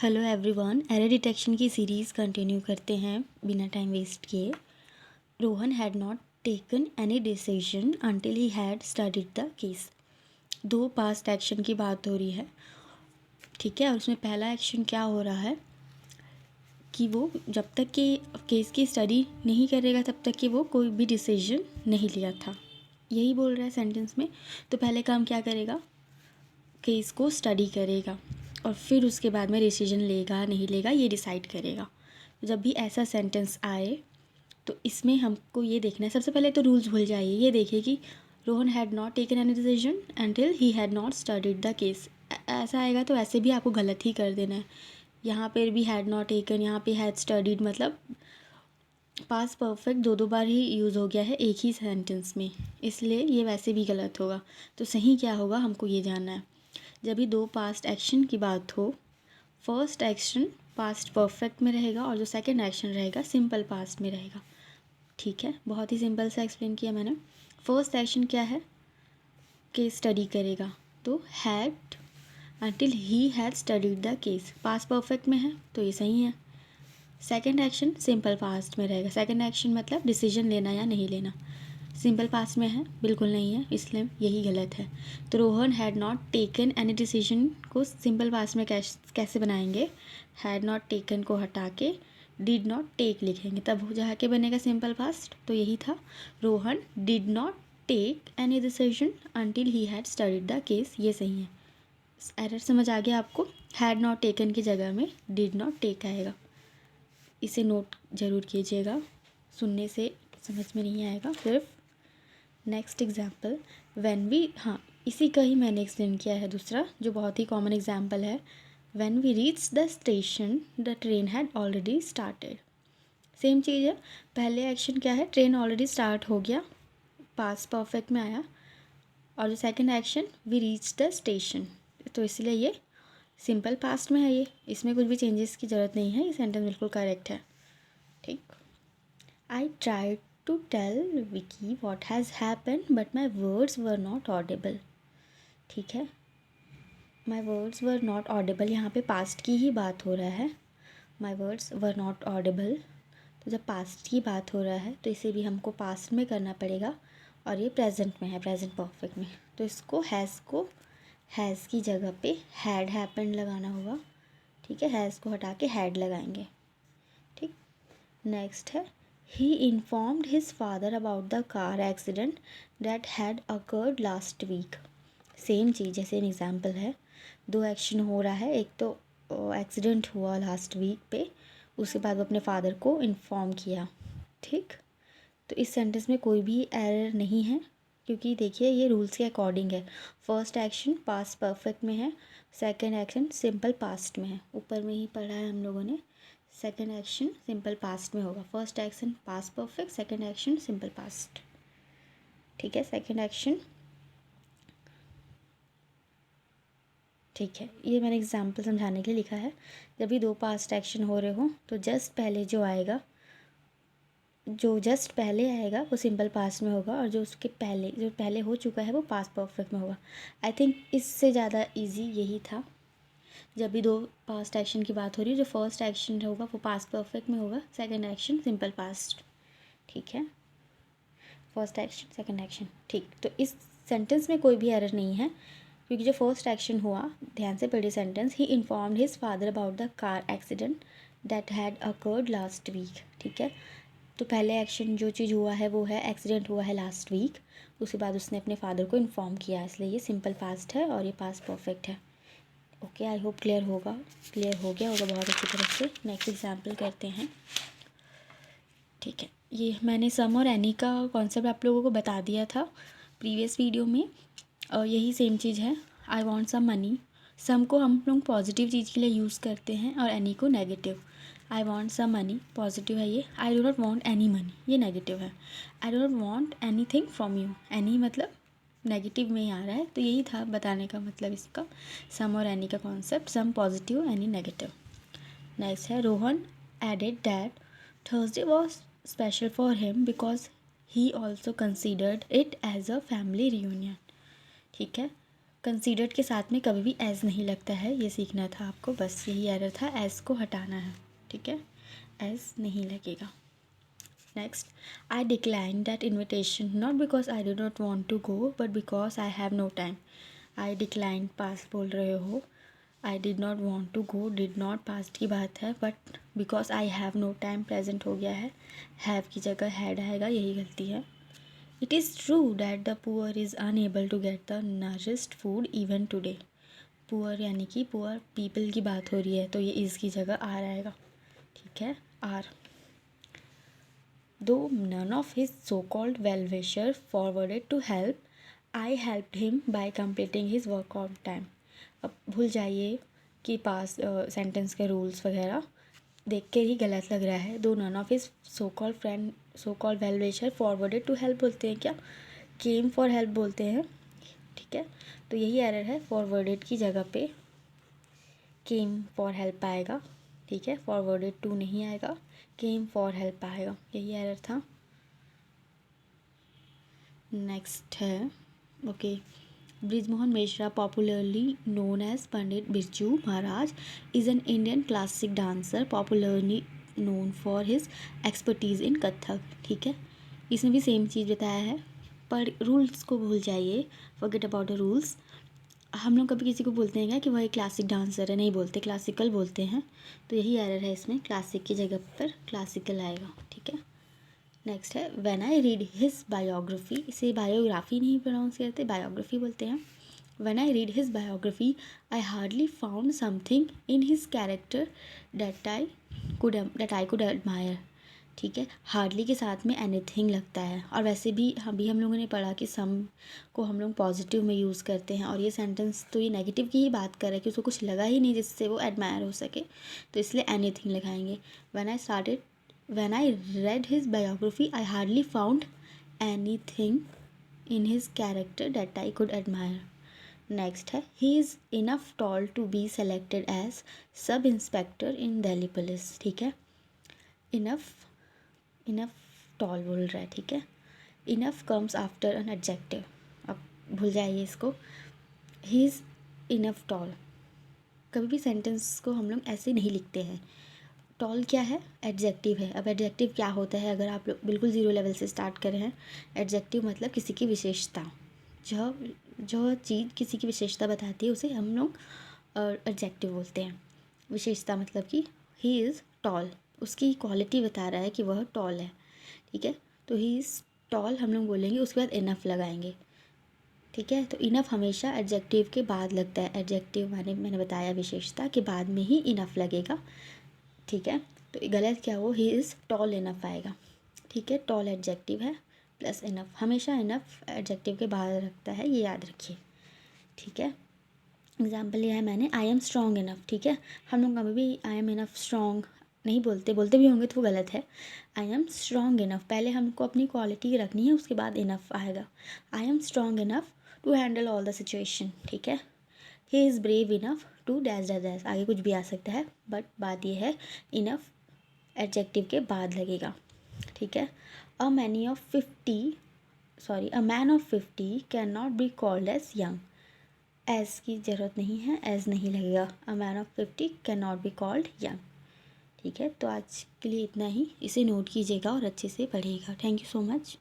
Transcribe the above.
Hello everyone, error detection की series continue करते हैं बिना टाइम वेस्ट किए। Rohan had not taken any decision until he had studied the case. दो past action की बात हो रही है, ठीक है। और उसमें पहला एक्शन क्या हो रहा है कि वो जब तक कि केस की स्टडी नहीं करेगा तब तक कि वो कोई भी डिसीजन नहीं लिया था, यही बोल रहा है सेंटेंस में। तो पहले काम क्या करेगा, केस को स्टडी करेगा और फिर उसके बाद में डिसीजन लेगा नहीं लेगा ये डिसाइड करेगा। जब भी ऐसा सेंटेंस आए तो इसमें हमको ये देखना है, सबसे पहले तो रूल्स भूल जाइए। ये देखिए कि Rohan had not taken any decision until he had not studied the case. ऐसा आएगा तो ऐसे भी आपको गलत ही कर देना है। यहाँ पर भी हैड नॉट टेकन, यहाँ पे हैड स्टडीड, मतलब पास्ट परफेक्ट दो दो बार ही यूज़ हो गया है एक ही सेंटेंस में, इसलिए ये वैसे भी गलत होगा। तो सही क्या होगा हमको ये जानना है। जब भी दो पास्ट एक्शन की बात हो, फर्स्ट एक्शन पास्ट परफेक्ट में रहेगा और जो सेकंड एक्शन रहेगा सिंपल पास्ट में रहेगा, ठीक है। बहुत ही सिंपल सा एक्सप्लेन किया मैंने। फर्स्ट एक्शन क्या है, केस स्टडी करेगा, तो had until he had studied the case, past perfect में है तो ये सही है। सेकंड एक्शन सिंपल पास्ट में रहेगा, सेकंड एक्शन मतलब डिसीजन लेना या नहीं लेना, सिंपल पास्ट में है बिल्कुल नहीं है, इसलिए यही गलत है। तो Rohan had not taken any decision को सिंपल पास्ट में कैसे बनाएंगे, हैड नॉट टेकन को हटा के डिड नॉट टेक लिखेंगे, तब हो जाके बनेगा सिंपल पास्ट। तो यही था, Rohan did not take any decision until he had studied the case, ये सही है। एरर समझ आ गया आपको, हैड नॉट टेकन की जगह में डिड नॉट टेक आएगा, इसे नोट ज़रूर कीजिएगा, सुनने से समझ में नहीं आएगा सिर्फ। नेक्स्ट एग्जाम्पल, व्हेन वी, हाँ इसी का ही मैंने एक्सप्लेन किया है दूसरा जो बहुत ही कॉमन एग्जाम्पल है। When we reach the station the train had already started, same चीज़ है। पहले एक्शन क्या है, ट्रेन ऑलरेडी स्टार्ट हो गया, पास्ट परफेक्ट में आया। और जो second action we reach the station, तो इसलिए ये सिंपल पास्ट में है, ये इसमें कुछ भी चेंजेस की ज़रूरत नहीं है, ये सेंटेंस बिल्कुल करेक्ट है, ठीक। I tried to tell Vicky what has happened, but my words were not audible. ठीक है, my words were not audible, यहाँ पे पास्ट की ही बात हो रहा है। my words were not audible, तो जब पास्ट की बात हो रहा है तो इसे भी हमको पास्ट में करना पड़ेगा और ये प्रेजेंट में है, प्रेजेंट परफेक्ट में, तो इसको हैज़ की जगह पे हैड हैपेंड लगाना होगा, ठीक है। हैज़ को हटा के हैड लगाएंगे, ठीक। नेक्स्ट है, he informed his father about the car accident that had occurred last week। Same चीज़ है, सेम एग्जाम्पल है, दो एक्शन हो रहा है, एक तो एक्सीडेंट हुआ लास्ट वीक पे, उसके बाद वो अपने फादर को इन्फॉर्म किया, ठीक। तो इस सेंटेंस में कोई भी एरर नहीं है क्योंकि देखिए ये रूल्स के अकॉर्डिंग है। फर्स्ट एक्शन पास्ट परफेक्ट में है, सेकंड एक्शन सिंपल पास्ट में है, ऊपर में ही पढ़ा है हम लोगों ने। सेकेंड एक्शन सिंपल पास्ट में होगा, first action past perfect, second action simple past, ठीक है। सेकेंड एक्शन, ठीक है, ये मैंने एग्जाम्पल समझाने के लिए लिखा है। जब भी दो पास्ट एक्शन हो रहे हो तो जस्ट पहले जो आएगा, जो जस्ट पहले आएगा वो सिंपल पास्ट में होगा और जो उसके पहले, जो पहले हो चुका है वो पास्ट परफेक्ट में होगा। आई थिंक इससे ज़्यादा इजी यही था। जब भी दो पास्ट एक्शन की बात हो रही है, जो फर्स्ट एक्शन होगा वो पास्ट परफेक्ट में होगा, सेकंड एक्शन सिंपल पास्ट, ठीक है। फर्स्ट एक्शन सेकंड एक्शन, ठीक। तो इस सेंटेंस में कोई भी एरर नहीं है क्योंकि जो फर्स्ट एक्शन हुआ, ध्यान से पढ़िए sentence, he informed his father about the car accident that had occurred last week, ठीक है। तो पहले एक्शन जो चीज़ हुआ है वो है एक्सीडेंट हुआ है लास्ट वीक, उसके बाद उसने अपने फादर को इन्फॉर्म किया, इसलिए ये सिंपल पास्ट है और ये पास्ट परफेक्ट है। ओके, आई होप क्लियर हो गया होगा बहुत अच्छी तरह से। नेक्स्ट एग्जाम्पल करते हैं, ठीक है। ये मैंने सम और एनी का कॉन्सेप्ट आप लोगों को बता दिया था प्रीवियस वीडियो में, और यही सेम चीज़ है। आई वॉन्ट सम मनी, सम को हम लोग पॉजिटिव चीज़ के लिए यूज़ करते हैं और एनी को negative. I want some money positive है ये, I do not want any money ये नेगेटिव है। I do not want anything from you, any मतलब नेगेटिव में ही आ रहा है, तो यही था बताने का मतलब इसका, सम और एनी का concept, some positive any negative. Next है, Rohan added that Thursday was special for him because he also considered it as a family reunion, ठीक है। कंसीडर्ड के साथ में कभी भी एज नहीं लगता है, ये सीखना था आपको, बस यही एरर था, एज को हटाना है, ठीक है, एज नहीं लगेगा। Next, I decline that invitation not because I did not want to go but because I have no time. I decline past बोल रहे हो, I did not want to go, did not past की बात है, but because I have no time present हो गया है, have की जगह हैड आएगा, यही गलती है। It is true that the poor is unable to get the nourished food even today. Poor यानी कि पुअर पीपल की बात हो रही है, तो ये इज़ की जगह आर आएगा, ठीक है, are. Though none of his so called well wisher forwarded to help, I helped him by completing his work on time. अब भूल जाइए कि पास सेंटेंस के रूल्स वगैरह देख के ही गलत लग रहा है। Though none of his so called friend so called well wisher forwarded to help बोलते हैं क्या, केम फॉर हेल्प बोलते हैं, ठीक है, तो यही एरर है, फॉरवर्डेड की जगह पे केम फॉर हेल्प आएगा, ठीक है, फॉरवर्डेड टू नहीं आएगा, केम फॉर हेल्प आएगा, यही एरर था। नेक्स्ट है, okay, Brijmohan Mishra popularly known as Pandit Birju Maharaj is an Indian classic dancer popularly known for his expertise in Kathak, ठीक है, इसमें भी सेम चीज़ बताया है, पर रूल्स को भूल जाइए, फॉरगेट अबाउट द रूल्स। हम लोग कभी किसी को बोलते हैं क्या कि वह एक क्लासिक डांसर है, नहीं बोलते, क्लासिकल बोलते हैं, तो यही एरर है इसमें, क्लासिक की जगह पर क्लासिकल आएगा, ठीक है। नेक्स्ट है, when I read his biography, इसे बायोग्राफी नहीं प्रोनाउंस करते, बायोग्राफी बोलते हैं। When I read his biography I hardly found something in his character that I could admire, ठीक है, हार्डली के साथ में एनीथिंग लगता है, और वैसे भी हम लोगों ने पढ़ा कि सम को हम लोग पॉजिटिव में यूज़ करते हैं, और ये सेंटेंस तो ये नेगेटिव की ही बात कर रहा है कि उसको कुछ लगा ही नहीं जिससे वो एडमायर हो सके, तो इसलिए एनीथिंग लगाएंगे। When I read his biography, I hardly found anything in his character that I could admire. Next है, he is enough tall to be selected as sub inspector in Delhi police, ठीक है, enough tall बोल रहा है, ठीक है, enough comes after an adjective, अब भूल जाइए इसको, he is enough tall, कभी भी सेंटेंस को हम लोग ऐसे नहीं लिखते हैं। टॉल क्या है, एडजेक्टिव है। अब एडजेक्टिव क्या होता है, अगर आप लोग बिल्कुल ज़ीरो लेवल से स्टार्ट कर रहे हैं, एडजेक्टिव मतलब किसी की विशेषता, जो जो चीज़ किसी की विशेषता बताती है उसे हम लोग एडजेक्टिव बोलते हैं। विशेषता मतलब कि ही इज़ टॉल, उसकी क्वालिटी बता रहा है कि वह टॉल है, ठीक है, तो ही इज़ टॉल हम लोग बोलेंगे, उसके बाद इनफ लगाएंगे, ठीक है, तो इनफ हमेशा एडजेक्टिव के बाद लगता है, एडजेक्टिव मैंने बताया विशेषता के बाद में ही इनफ लगेगा, ठीक है, तो गलत क्या हो, ही इज़ टॉल इनफ आएगा, ठीक है, टॉल एडजेक्टिव है प्लस इनफ, हमेशा इनफ एडजेक्टिव के बाद रखता है, ये याद रखिए, ठीक है। एग्जाम्पल लिया है मैंने, आई एम स्ट्रॉन्ग इनफ, ठीक है, हम लोग कभी भी आई एम इनफ स्ट्रॉन्ग नहीं बोलते, बोलते भी होंगे तो वो गलत है, आई एम स्ट्रॉन्ग इनफ, पहले हमको अपनी क्वालिटी रखनी है, उसके बाद इनफ आएगा, I am strong enough to handle all the situation, ठीक है, he is brave enough to dash dash dash, आगे कुछ भी आ सकता है, बट बात ये है इनफ एडजेक्टिव के बाद लगेगा, ठीक है। A man of 50 can not be called as young, as की ज़रूरत नहीं है, एज नहीं लगेगा, a man of 50 can not be called young, ठीक है। तो आज के लिए इतना ही, इसे नोट कीजिएगा और अच्छे से पढ़िएगा। Thank you so much.